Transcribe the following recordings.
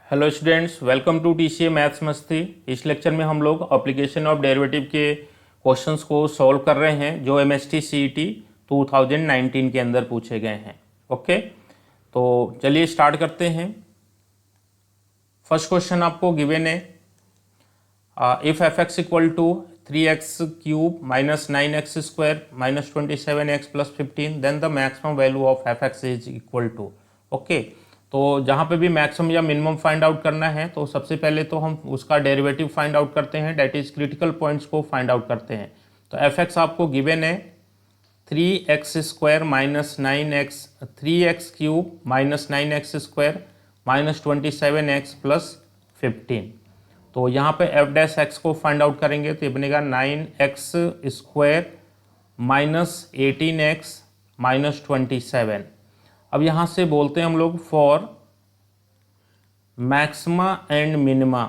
Hello students, welcome to TCA maths Masti. इस lecture में हम लोग एप्लीकेशन ऑफ डेरिवेटिव के क्वेश्चंस को सॉल्व कर रहे हैं जो एमएसटी सीईटी 2019 के अंदर पूछे गए हैं। ओके, तो चलिए स्टार्ट करते हैं। फर्स्ट क्वेश्चन आपको गिवन है, if f x equal to 3x³ minus 9x² minus 27x plus 15 then the maximum value of f x is equal to. Okay, तो जहाँ पे भी मैक्सिमम या मिनिमम फाइंड आउट करना है तो सबसे पहले तो हम उसका डेरिवेटिव फाइंड आउट करते हैं, डेट इज क्रिटिकल पॉइंट्स को फाइंड आउट करते हैं। तो एफ एक्स आपको गिवन है 3x² minus 3x³ minus 9x² minus 27x plus 15। तो यहाँ पे एफ डैश एक्स को फाइंड आउट करेंगे तो ये बनेगा 9x² माइनस 18x माइनस 27। अब यहाँ से बोलते हैं हम लोग for maxima and minima.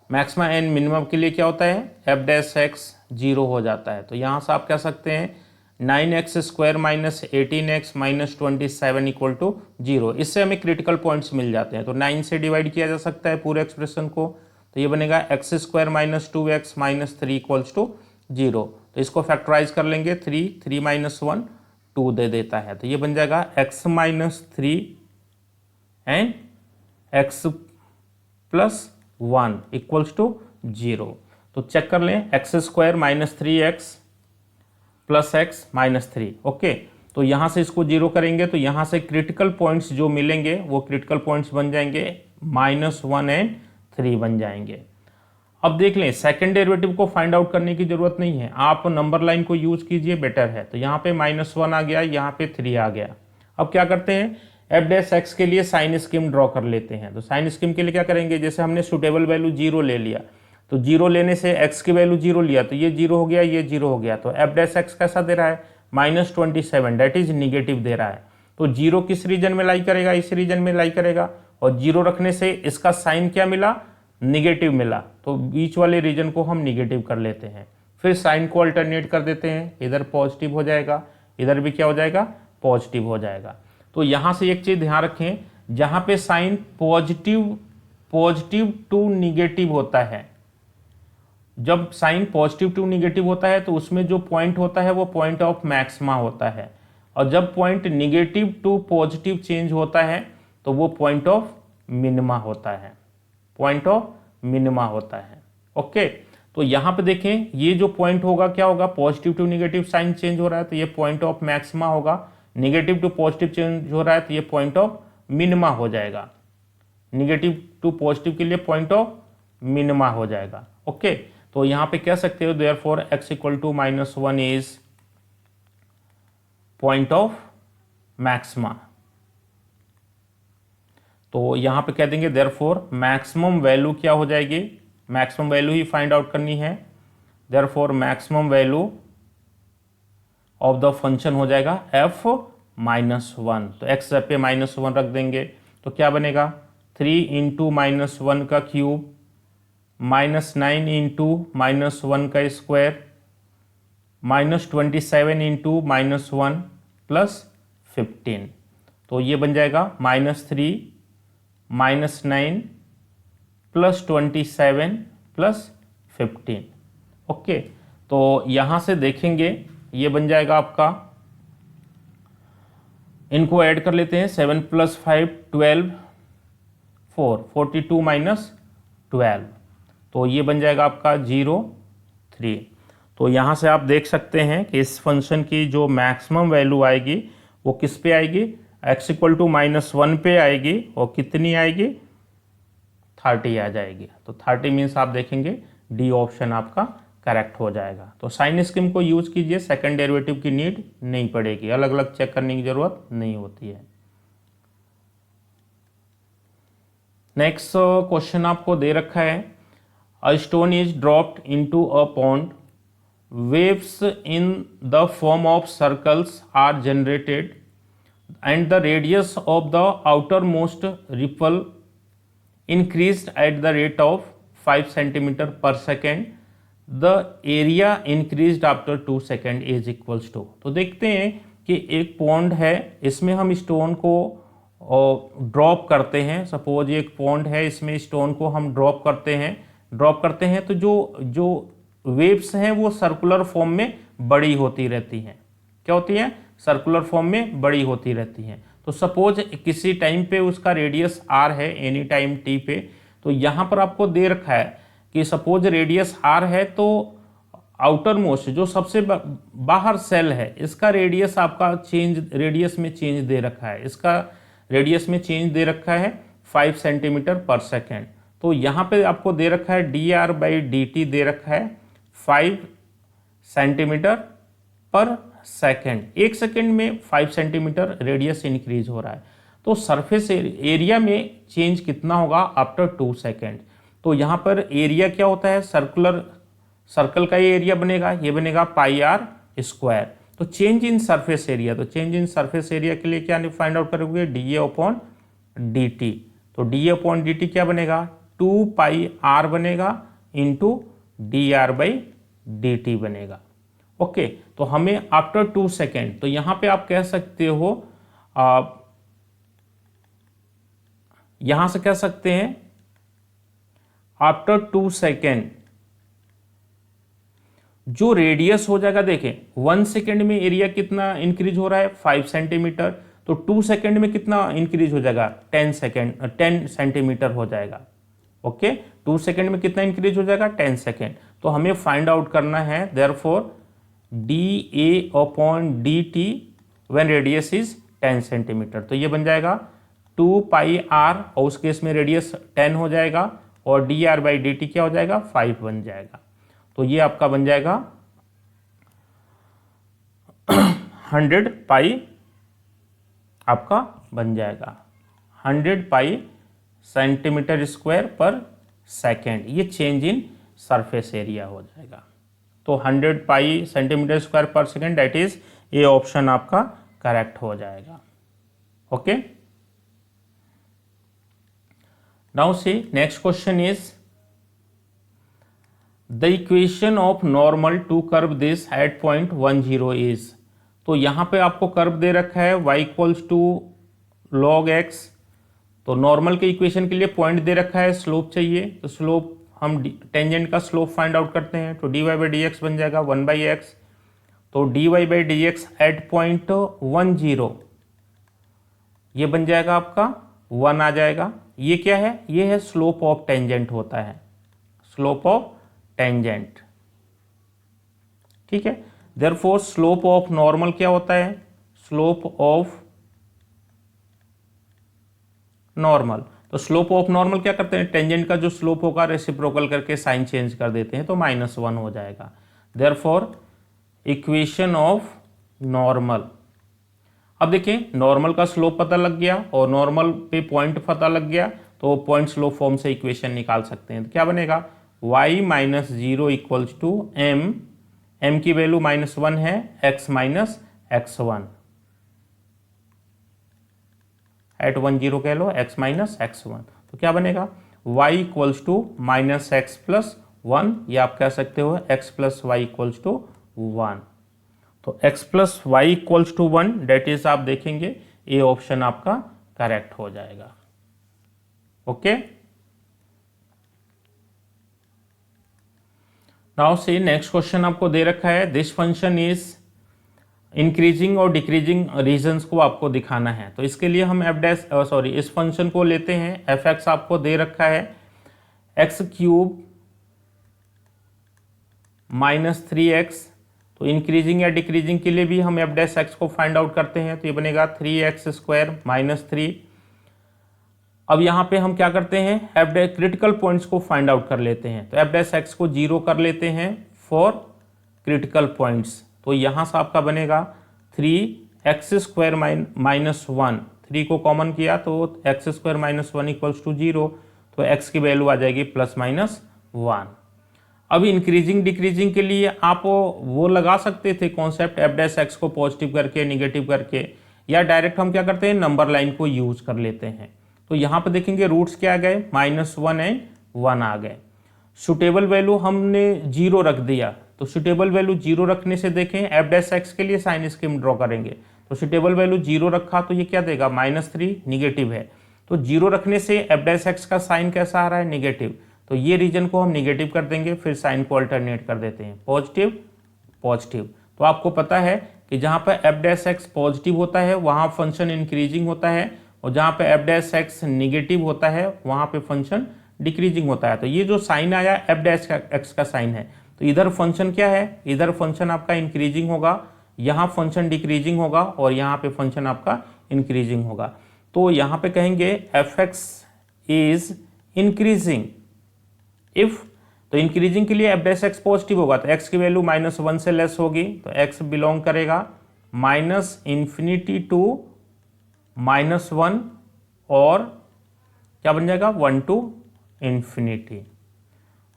Maxima and minimum के लिए क्या होता है, एफ डैश एक्स 0 हो जाता है। तो यहाँ से आप कह सकते हैं 9x² minus 18x minus 27 equal to 0। इससे हमें क्रिटिकल पॉइंट्स मिल जाते हैं। तो 9 से डिवाइड किया जा सकता है पूरे एक्सप्रेशन को, तो ये बनेगा x² minus 2x minus 3 equals to 0। तो इसको फैक्टराइज कर लेंगे, 3 माइनस 1 2 दे देता है। तो ये बन जाएगा x minus 3 and x plus 1 equals to 0। तो चेक कर लें, x² minus 3x plus x minus 3। Okay, तो यहाँ से इसको 0 करेंगे तो यहाँ से क्रिटिकल पॉइंट्स जो मिलेंगे वो क्रिटिकल पॉइंट्स बन जाएंगे -1 एंड 3 बन जाएंगे। अब देख लें, सेकंड डेरिवेटिव को फाइंड आउट करने की जरूरत नहीं है, आप नंबर लाइन को यूज कीजिए, बेटर है। तो यहाँ पे -1 आ गया, यहाँ पे 3 आ गया। अब क्या करते हैं, एफ डैश एक्स के लिए साइन स्कीम ड्रॉ कर लेते हैं। तो साइन स्कीम के लिए क्या करेंगे, जैसे हमने सुटेबल वैल्यू 0 ले लिया, तो 0 लेने से x की वैल्यू 0 लिया तो ये 0 हो गया, ये 0 हो गया। तो एफ डैश एक्स कैसा दे रहा है, -27, डेट इज निगेटिव दे रहा है। तो 0 किस रीजन में लाई करेगा, इस रीजन में लाई करेगा। और 0 रखने से इसका साइन क्या मिला, निगेटिव मिला। तो बीच वाले रीजन को हम निगेटिव कर लेते हैं, फिर साइन को अल्टरनेट कर देते हैं, इधर पॉजिटिव हो जाएगा, इधर भी क्या हो जाएगा, पॉजिटिव हो जाएगा। तो यहाँ से एक चीज ध्यान रखें, जहाँ पे साइन पॉजिटिव टू निगेटिव होता है, जब साइन पॉजिटिव टू निगेटिव होता है तो उसमें जो पॉइंट होता है वो पॉइंट ऑफ मैक्सिमा होता है। और जब point negative to positive change होता है तो वो पॉइंट ऑफ मिनिमा होता है, पॉइंट ऑफ मिनिमा होता है। ओके, तो यहाँ पे देखें, ये जो पॉइंट होगा क्या होगा, positive to negative sign change हो रहा है तो ये पॉइंट ऑफ मैक्सिमा होगा, निगेटिव टू पॉजिटिव चेंज हो रहा है तो ये पॉइंट ऑफ मिनिमा हो जाएगा, निगेटिव टू पॉजिटिव के लिए पॉइंट ऑफ मिनिमा हो जाएगा। ओके, तो यहाँ पे कह सकते हो therefore x equal to -1 is point of maxima. तो यहाँ पे कह देंगे देयरफॉर मैक्सिमम वैल्यू क्या हो जाएगी, मैक्सिमम वैल्यू ही फाइंड आउट करनी है। Therefore maximum value of the function हो जाएगा f-1। तो x पे -1 रख देंगे तो क्या बनेगा, 3 इंटू -1 का क्यूब -9 इंटू -1 का स्क्वायर -27 इंटू -1 प्लस 15। तो ये बन जाएगा -3 -9 प्लस 27 प्लस 15। ओके, तो यहाँ से देखेंगे ये बन जाएगा आपका, इनको ऐड कर लेते हैं, 7 + 5 12 4 42 - 12। तो ये बन जाएगा आपका 0 3। तो यहाँ से आप देख सकते हैं कि इस फंक्शन की जो मैक्सिमम वैल्यू आएगी वो किस पे आएगी, x इक्वल टू -1 पे आएगी, और कितनी आएगी, 30 आ जाएगी। तो 30 मीन्स आप देखेंगे डी ऑप्शन आपका करेक्ट हो जाएगा। तो साइन स्कीम को यूज कीजिए, सेकंड डेरिवेटिव की नीड नहीं पड़ेगी, अलग अलग चेक करने की जरूरत नहीं होती है। नेक्स्ट क्वेश्चन आपको दे रखा है, a stone is dropped into a pond, waves in the form of circles are generated and the radius of the outermost ripple increased at the rate of 5 centimeter per second, the area increased after 2 second is equals to। तो देखते हैं कि एक pond है, इसमें हम stone को और ड्रॉप करते हैं, सपोज एक पॉन्ड है, इसमें स्टोन को हम ड्रॉप करते हैं तो जो वेव्स हैं वो सर्कुलर फॉर्म में बड़ी होती रहती हैं। क्या होती हैं? सर्कुलर फॉर्म में बड़ी होती रहती हैं। तो सपोज किसी टाइम पे उसका रेडियस r है, एनी टाइम t पे, तो यहाँ पर आपको दे रखा है कि सपोज रेडियस r है, तो आउटर मोस्ट जो सबसे बाहर सेल है, इसका रेडियस आपका रेडियस में चेंज दे रखा है, इसका रेडियस में चेंज दे रखा है 5 सेंटीमीटर पर सेकेंड। तो यहाँ पे आपको दे रखा है dr/dt दे रखा है 5 सेंटीमीटर पर सेकेंड। एक सेकेंड में 5 सेंटीमीटर रेडियस इंक्रीज हो रहा है। तो सरफेस एरिया में चेंज कितना होगा आफ्टर 2 सेकेंड? तो यहाँ पर एरिया क्या होता है? सर्कल का ये एरिया बनेगा, ये बनेगा πr²। तो चेंज इन सरफेस एरिया, तो चेंज इन सरफेस एरिया के लिए क्या फाइंड आउट करोगे? dA/dt। तो dA/dt क्या बनेगा? 2πr बनेगा इंटू dr/dt बनेगा। ओके, तो हमें आफ्टर 2 सेकेंड, तो यहां पे आप कह सकते हो, यहां से कह सकते हैं आफ्टर 2 सेकेंड जो रेडियस हो जाएगा, देखें 1 सेकेंड में एरिया कितना इंक्रीज हो रहा है? 5 सेंटीमीटर। तो 2 सेकेंड में कितना इंक्रीज हो जाएगा? 10 सेंटीमीटर हो जाएगा। ओके, 2 सेकेंड में कितना इंक्रीज हो जाएगा? 10 सेकेंड। तो हमें फाइंड आउट करना है therefore dA/dt when radius is 10 centimetre. तो ये बन जाएगा 2πr, और उस केस में रेडियस 10 हो जाएगा, और dr/dt क्या हो जाएगा? 5 बन जाएगा। तो ये आपका बन जाएगा 100 पाई, आपका बन जाएगा 100 pi centimetre square per second. ये चेंज इन सरफेस एरिया हो जाएगा। तो 100 pi centimetre square per second, that is ये ऑप्शन आपका करेक्ट हो जाएगा। Okay, now see next question is the equation of normal to curve this at point 10 is. तो यहाँ पे आपको कर्व दे रखा है y = log x। तो नॉर्मल के इक्वेशन के लिए पॉइंट दे रखा है, स्लोप चाहिए, तो स्लोप हम टेंजेंट का स्लोप फाइंड आउट करते हैं। तो dy/dx बन जाएगा 1/x। तो dy/dx एट पॉइंट 10 ये बन जाएगा आपका 1 आ जाएगा। ये क्या है? ये है स्लोप ऑफ टेंजेंट होता है, स्लोप ऑफ टेंजेंट। ठीक है, देयरफॉर स्लोप ऑफ नॉर्मल क्या होता है? Slope of normal. तो स्लोप ऑफ नॉर्मल क्या करते हैं? टेंजेंट का जो स्लोप होगा रेसिप्रोकल करके साइन चेंज कर देते हैं, तो -1 हो जाएगा। Therefore equation of normal. अब देखिए, नॉर्मल का स्लोप पता लग गया और नॉर्मल पे पॉइंट पता लग गया, तो पॉइंट स्लोप फॉर्म से इक्वेशन निकाल सकते हैं। तो क्या बनेगा? y - 0 = m की वैल्यू -1 है, x - x1 एट 10 कह लो, x - x1। तो क्या बनेगा? y = -x + 1, या आप कह सकते हो x + y = 1। तो x + y = 1, डेट इज आप देखेंगे ये ऑप्शन आपका करेक्ट हो जाएगा। Okay, now see next question आपको दे रखा है, दिस फंक्शन इज इंक्रीजिंग और डिक्रीजिंग रीजन्स को आपको दिखाना है। तो इसके लिए हम इस फंक्शन को लेते हैं, f(x) आपको दे रखा है x³ - 3x। तो इंक्रीजिंग या डिक्रीजिंग के लिए भी हम f(x) को फाइंड आउट करते हैं। तो ये बनेगा 3x² - 3। अब यहाँ पे हम क्या करते हैं? क्रिटिकल पॉइंट्स को फाइंड आउट कर लेते हैं। तो f(x) को 0 कर लेते हैं फॉर क्रिटिकल पॉइंट्स। तो यहाँ से आपका बनेगा 3x² - 1। 3 को कॉमन किया तो x² - 1 = 0। तो x की वैल्यू आ जाएगी +-1। अब इंक्रीजिंग डिक्रीजिंग के लिए आप वो लगा सकते थे कॉन्सेप्ट f(x) को पॉजिटिव करके निगेटिव करके, या डायरेक्ट हम क्या करते हैं? नंबर लाइन को यूज कर लेते हैं। तो यहाँ पे देखेंगे रूट्स क्या आ गए? -1 एंड 1 आ गए। सुटेबल वैल्यू हमने 0 रख दिया। तो सुटेबल वैल्यू 0 रखने से देखें f(x) के लिए साइन स्कीम ड्रॉ करेंगे। तो सुटेबल वैल्यू 0 रखा तो ये क्या देगा -3, निगेटिव है। तो 0 रखने से एफ डैश एक्स का साइन कैसा आ रहा है, निगेटिव। तो ये रीजन को हम निगेटिव कर देंगे, फिर साइन को अल्टरनेट कर देते हैं, पॉजिटिव पॉजिटिव। तो आपको पता है कि जहाँ पर एफ डैश एक्स पॉजिटिव होता है वहाँ फंक्शन इंक्रीजिंग होता है, और जहाँ पे एफ डैश एक्स निगेटिव होता है वहाँ पे फंक्शन डिक्रीजिंग होता है। तो ये जो साइन आया एफ डैश एक्स का साइन है, तो इधर फंक्शन क्या है, इधर फंक्शन आपका इंक्रीजिंग होगा, यहाँ फंक्शन डिक्रीजिंग होगा, और यहाँ पे फंक्शन आपका इंक्रीजिंग होगा। तो यहाँ पे कहेंगे F x is increasing if, तो इंक्रीजिंग के लिए एफ डैश एक्स पॉजिटिव होगा तो एक्स की वैल्यू -1 से लेस होगी, तो एक्स बिलोंग करेगा -इंफिनिटी टू -1, और क्या बन जाएगा 1 to इंफिनिटी।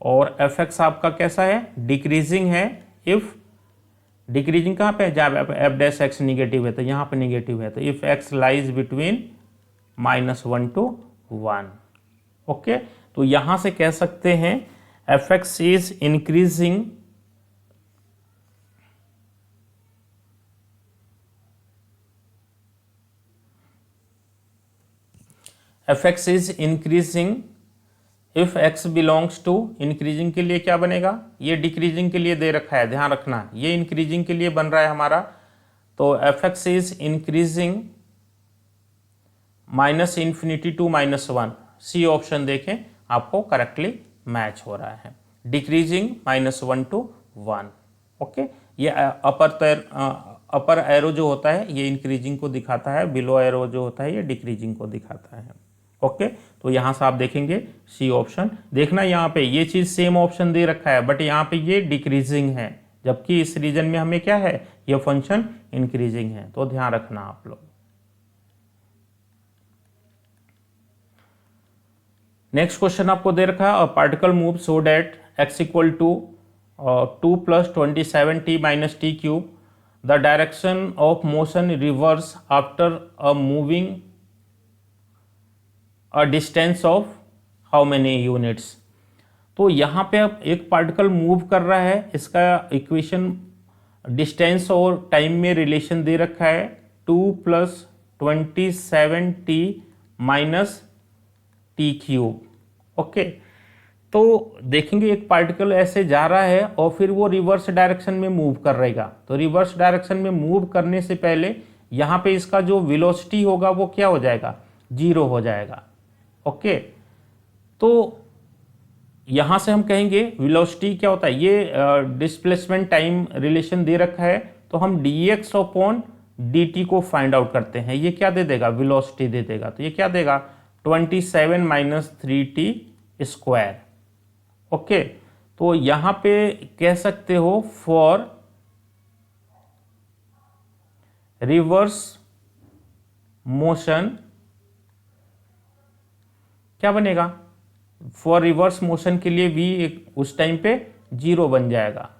और एफ एक्स आपका कैसा है, डिक्रीजिंग है। इफ डिक्रीजिंग कहाँ पे है, जहाँ एफ डैश एक्स निगेटिव है तो यहाँ पे निगेटिव है, तो if x lies between -1 to 1। Okay, तो यहाँ से कह सकते हैं f x is increasing f x is increasing if x belongs to, increasing के लिए क्या बनेगा, ये डिक्रीजिंग के लिए दे रखा है, ध्यान रखना, ये इंक्रीजिंग के लिए बन रहा है हमारा। तो f x is increasing -infinity to -1, see option देखें आपको करेक्टली मैच हो रहा है, डिक्रीजिंग -1 to 1। ओके, ये अपर एरो जो होता है ये इंक्रीजिंग को दिखाता है, बिलो एरो जो होता है ये डिक्रीजिंग को दिखाता है। ओके, तो यहाँ से आप देखेंगे सी ऑप्शन, देखना यहाँ पे ये चीज़ सेम ऑप्शन दे रखा है बट यहाँ पे ये डिक्रीजिंग है, जबकि इस रीजन में हमें क्या है, ये फंक्शन इंक्रीजिंग है, तो ध्यान रखना आप लोग। नेक्स्ट क्वेश्चन आपको दे रखा है, particle move so that x equal to 2 + 27t - t cube, the direction of motion reverse after a moving a distance of how many units. तो यहाँ पे अब एक पार्टिकल मूव कर रहा है, इसका इक्वेशन डिस्टेंस और टाइम में रिलेशन दे रखा है, 2 + 27t - t क्यूब। ओके, तो देखेंगे एक पार्टिकल ऐसे जा रहा है और फिर वो रिवर्स डायरेक्शन में मूव कर रहेगा, तो रिवर्स डायरेक्शन में मूव करने से पहले यहाँ पे इसका जो वेलोसिटी होगा वो क्या हो जाएगा, 0 हो जाएगा। ओके, तो यहाँ से हम कहेंगे वेलोसिटी क्या होता है, ये डिस्प्लेसमेंट टाइम रिलेशन दे रखा है, तो हम dx/dt को फाइंड आउट करते हैं, ये क्या दे देगा, वेलोसिटी दे देगा, तो ये क्या देगा 27 - 3t²। ओके, तो यहाँ पे कह सकते हो फॉर रिवर्स मोशन क्या बनेगा, फॉर रिवर्स मोशन के लिए v उस टाइम पे 0 बन जाएगा,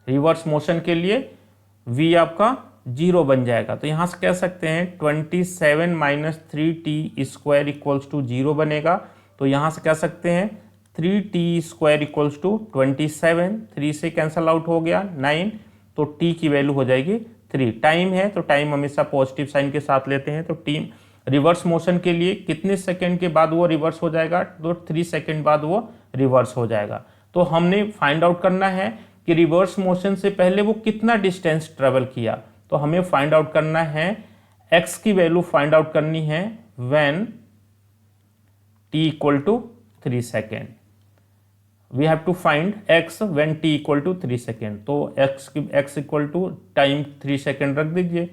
रिवर्स मोशन के लिए v आपका 0 बन जाएगा। तो यहाँ से कह सकते हैं 27 - 3t² = 0 बनेगा, तो यहाँ से कह सकते हैं 3t² = 27, 3 से कैंसल आउट हो गया 9, तो t की वैल्यू हो जाएगी 3। टाइम है तो टाइम हमेशा पॉजिटिव साइन के साथ लेते हैं, तो टीम रिवर्स मोशन के लिए कितने सेकंड के बाद वो रिवर्स हो जाएगा, तो 3 सेकंड बाद वो रिवर्स हो जाएगा। तो हमने फाइंड आउट करना है कि रिवर्स मोशन से पहले वो कितना डिस्टेंस ट्रेवल किया, तो हमें फाइंड आउट करना है x की वैल्यू फाइंड आउट करनी है when t = 3 second. We have to find x when t = 3 second, तो x = टाइम 3 सेकेंड रख दीजिए,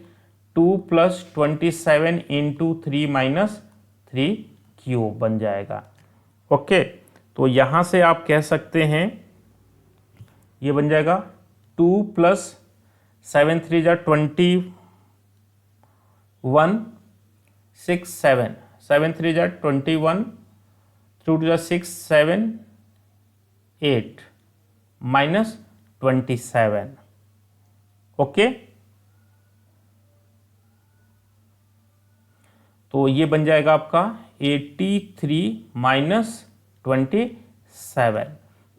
2 + 27 × 3 - 3 क्यूब बन जाएगा। ओके, तो यहाँ से आप कह सकते हैं ये बन जाएगा 2 + 7 × 3 = 21, 6 7 7 3 = 21, 2 2 6 7 8 -27। ओके, तो ये बन जाएगा आपका 83 - 27,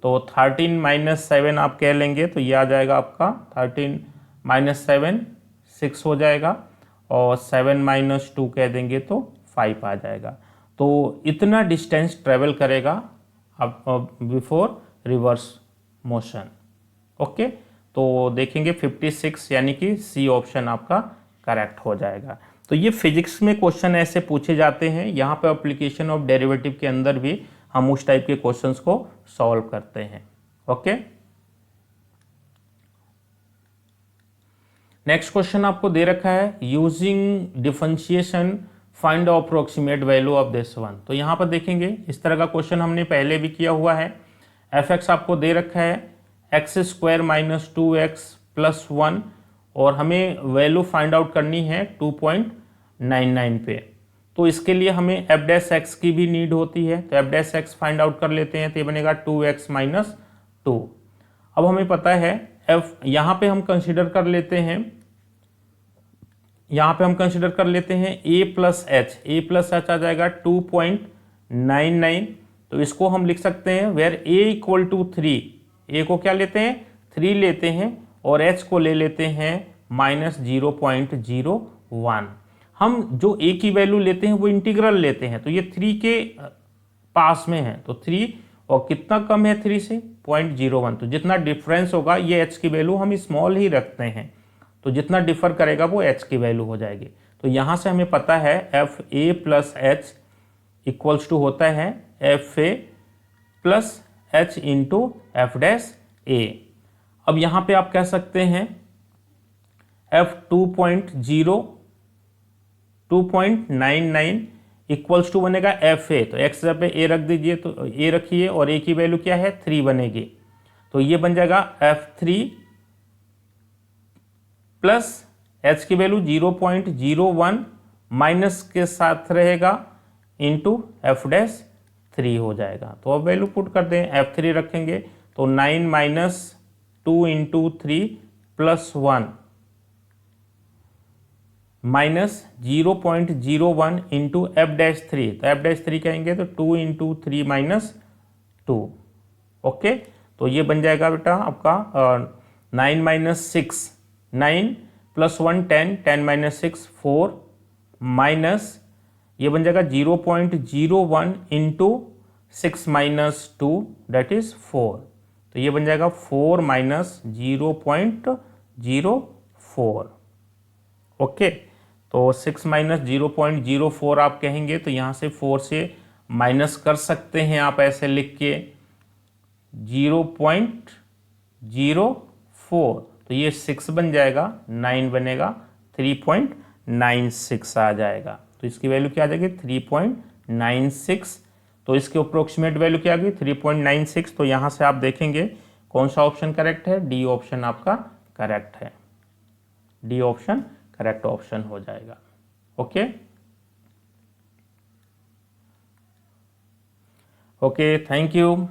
तो 13 - 7 आप कह लेंगे, तो ये आ जाएगा आपका 13 - 7 6 हो जाएगा और 7 माइनस 2 कह देंगे तो 5 आ जाएगा। तो इतना डिस्टेंस ट्रेवल करेगा अब बिफोर रिवर्स मोशन। ओके, तो देखेंगे 56 यानी कि सी ऑप्शन आपका करेक्ट हो जाएगा। तो ये फिजिक्स में क्वेश्चन ऐसे पूछे जाते हैं, यहाँ पे एप्लीकेशन ऑफ डेरिवेटिव के अंदर भी हम उस टाइप के क्वेश्चंस को सॉल्व करते हैं। ओके, नेक्स्ट क्वेश्चन आपको दे रखा है using differentiation find approximate value of this one. तो यहाँ पर देखेंगे इस तरह का क्वेश्चन हमने पहले भी किया हुआ है। एफ एक्स आपको दे रखा है x square minus 2x plus 1 और हमें वैल्यू फाइंड आउट करनी है 2.99 पे। तो इसके लिए हमें एफ डैश एक्स की भी नीड होती है, तो F dash x find out कर लेते हैं। तो ये बनेगा 2x माइनस 2। अब हमें पता है एफ, यहाँ पे हम कंसिडर कर लेते हैं, यहाँ पे हम कंसिडर कर लेते हैं a plus H, a plus H आ जाएगा 2.99। तो इसको हम लिख सकते हैं where a equal to 3, a को क्या लेते हैं 3 लेते हैं और h को ले लेते हैं माइनस 0.01। हम जो a की वैल्यू लेते हैं वो इंटीग्रल लेते हैं, तो ये 3 के पास में है, तो 3 और कितना कम है 3 से 0.01। तो जितना डिफरेंस होगा ये h की वैल्यू हम स्मॉल ही रखते हैं, तो जितना डिफर करेगा वो h की वैल्यू हो जाएगी। तो यहाँ से हमें पता है F A plus H equals to होता है F A plus H into F dash A. अब यहाँ पे आप कह सकते हैं एफ 2.99 इक्वल्स टू बनेगा एफ ए, तो एक्स पे ए रख दीजिए, तो ए रखिए और ए की वैल्यू क्या है 3 बनेगी। तो ये बन जाएगा एफ 3 प्लस एच की वैल्यू 0.01 माइनस के साथ रहेगा इंटू एफ डैश 3 हो जाएगा। तो अब वैल्यू पुट कर दें, एफ 3 रखेंगे तो 9 minus 2 into 3 plus 1 minus 0.01 into F dash 3, तो एफ डैश 3 कहेंगे तो 2 इंटू 3 माइनस 2। ओके, तो ये बन जाएगा बेटा आपका 9 माइनस 6, 9 प्लस 1 10, 10 माइनस 6 4 माइनस ये बन जाएगा 0.01 इंटू 6 माइनस 2 दैट इज 4। तो ये बन जाएगा 4 माइनस 0.04। ओके, तो 6 माइनस 0.04 आप कहेंगे तो यहाँ से 4 से माइनस कर सकते हैं आप ऐसे लिख के 0.04, तो ये 6 बन जाएगा, 9 बनेगा 3.96 आ जाएगा। तो इसकी वैल्यू क्या आ जाएगी 3.96। तो इसके अप्रोक्सीमेट वैल्यू क्या आ गई 3.96। तो यहाँ से आप देखेंगे कौन सा ऑप्शन करेक्ट है, डी ऑप्शन आपका करेक्ट है, डी ऑप्शन करेक्ट ऑप्शन हो जाएगा। Okay okay, thank you.